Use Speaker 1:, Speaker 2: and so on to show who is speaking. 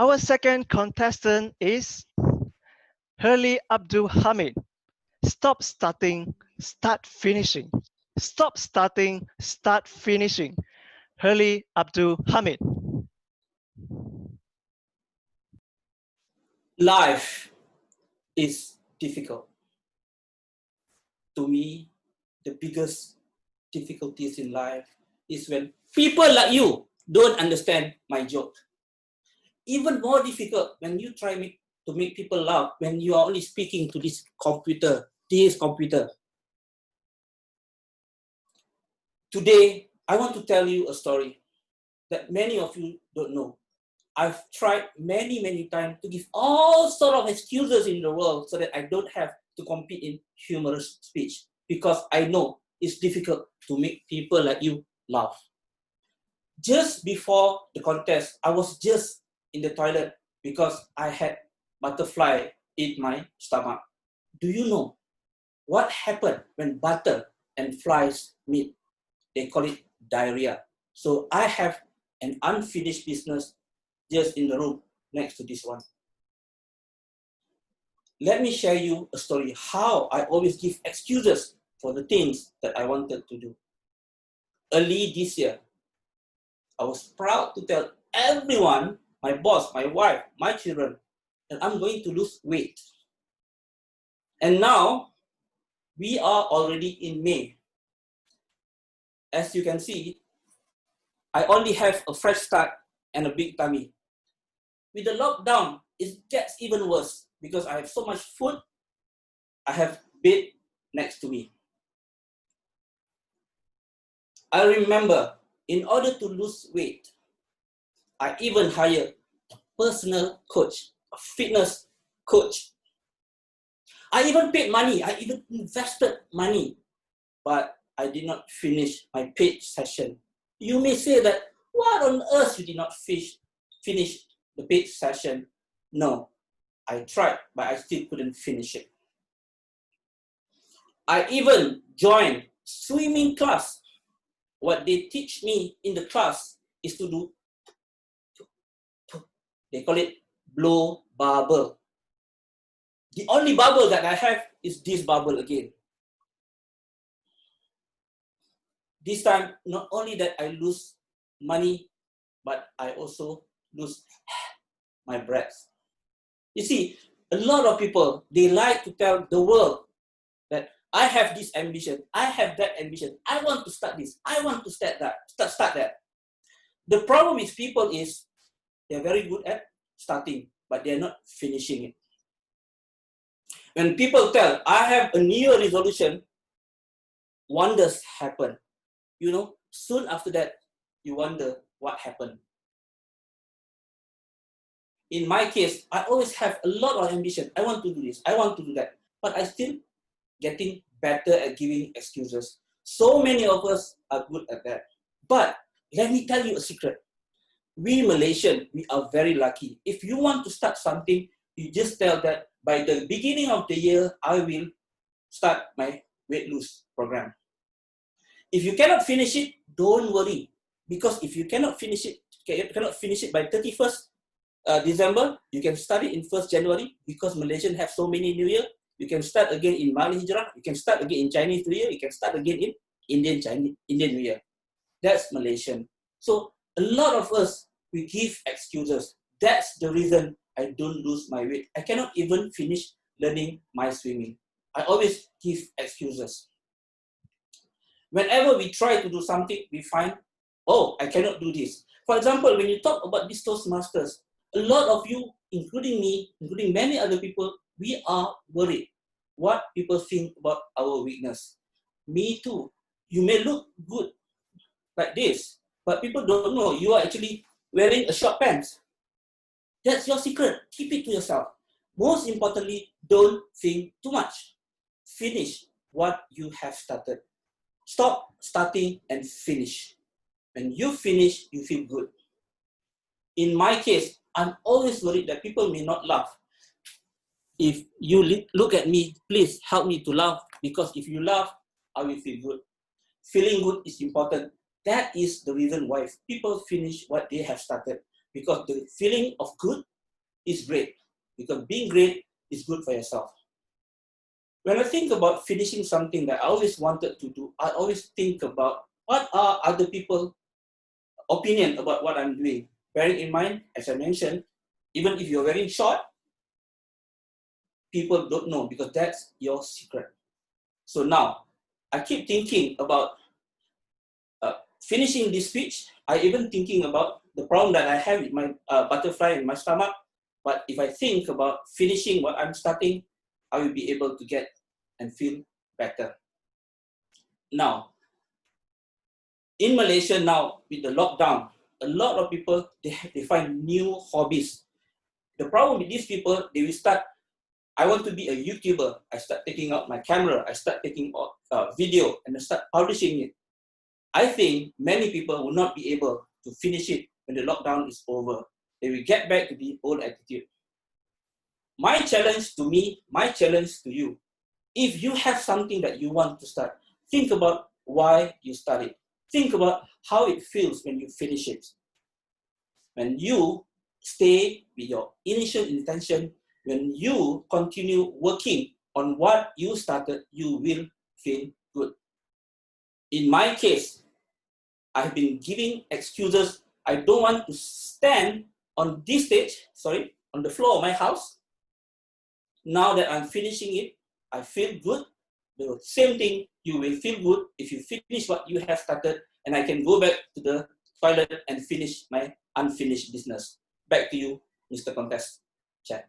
Speaker 1: Our second contestant is Herley Abdul Hamid. Stop starting, start finishing. Stop starting, start finishing. Herley Abdul Hamid.
Speaker 2: Life is difficult. To me, the biggest difficulties in life is when people like you don't understand my joke. Even more difficult when you try to make people laugh when you are only speaking to this computer. Today, I want to tell you a story that many of you don't know. I've tried many times to give all sort of excuses in the world so that I don't have to compete in humorous speech, because I know it's difficult to make people like you laugh. Just before the contest, I was just in the toilet because I had butterfly in my stomach. Do you know what happened when butter and flies meet? They call it diarrhea. So I have an unfinished business just in the room next to this one. Let me share you a story how I always give excuses for the things that I wanted to do. Early this year, I was proud to tell everyone, my boss, my wife, my children, that I'm going to lose weight. And now, we are already in May. As you can see, I only have a fresh start and a big tummy. With the lockdown, it gets even worse because I have so much food. I have bed next to me. I remember, in order to lose weight, I even hired a personal coach, a fitness coach. I even paid money. I even invested money, but I did not finish my paid session. You may say that, what on earth you did not finish the paid session? No, I tried, but I still couldn't finish it. I even joined swimming class. What they teach me in the class is to do, they call it blow bubble. The only bubble that I have is this bubble again. This time, not only that I lose money, but I also lose my breath. You see, a lot of people, they like to tell the world that I have this ambition, I have that ambition, I want to start this, I want to start that. The problem with people is they're very good at starting, but they're not finishing it. When people tell, I have a New Year resolution, wonders happen. You know, soon after that, you wonder what happened. In my case, I always have a lot of ambition. I want to do this, I want to do that, but I still getting better at giving excuses. So many of us are good at that. But let me tell you a secret. We Malaysians, we are very lucky. If you want to start something, you just tell that by the beginning of the year, I will start my weight loss program. If you cannot finish it, don't worry. Because if you cannot finish it by 31st December, you can start it in 1st January, because Malaysians have so many New Year. You can start again in Mali Hijrah, you can start again in Chinese New Year, you can start again in Indian New Year. That's Malaysian. So a lot of us, we give excuses. That's the reason I don't lose my weight. I cannot even finish learning my swimming. I always give excuses. Whenever we try to do something, we find, oh, I cannot do this. For example, when you talk about these Toastmasters, a lot of you, including me, including many other people, we are worried what people think about our weakness. Me too. You may look good like this, but people don't know you are actually wearing a short pants. That's your secret. Keep it to yourself. Most importantly, don't think too much. Finish what you have started. Stop starting and finish. When you finish, you feel good. In my case, I'm always worried that people may not laugh. If you look at me, please help me to laugh, because if you laugh, I will feel good. Feeling good is important. That is the reason why people finish what they have started, because the feeling of good is great, because being great is good for yourself. When I think about finishing something that I always wanted to do, I always think about what are other people's opinion about what I'm doing. Bearing in mind, as I mentioned, even if you're wearing short, people don't know because that's your secret. So now, I keep thinking about finishing this speech. I even thinking about the problem that I have with my butterfly in my stomach. But if I think about finishing what I'm starting, I will be able to get and feel better. Now, in Malaysia now, with the lockdown, a lot of people, they find new hobbies. The problem with these people, they will start, I want to be a YouTuber. I start taking out my camera. I start taking video and I start publishing it. I think many people will not be able to finish it when the lockdown is over. They will get back to the old attitude. My challenge to me, my challenge to you, if you have something that you want to start, think about why you start it. Think about how it feels when you finish it. When you stay with your initial intention, when you continue working on what you started, you will feel good. In my case, I've been giving excuses. I don't want to stand on this stage, on the floor of my house. Now that I'm finishing it, I feel good. The same thing, you will feel good if you finish what you have started, and I can go back to the toilet and finish my unfinished business. Back to you, Mr. Contest Chat.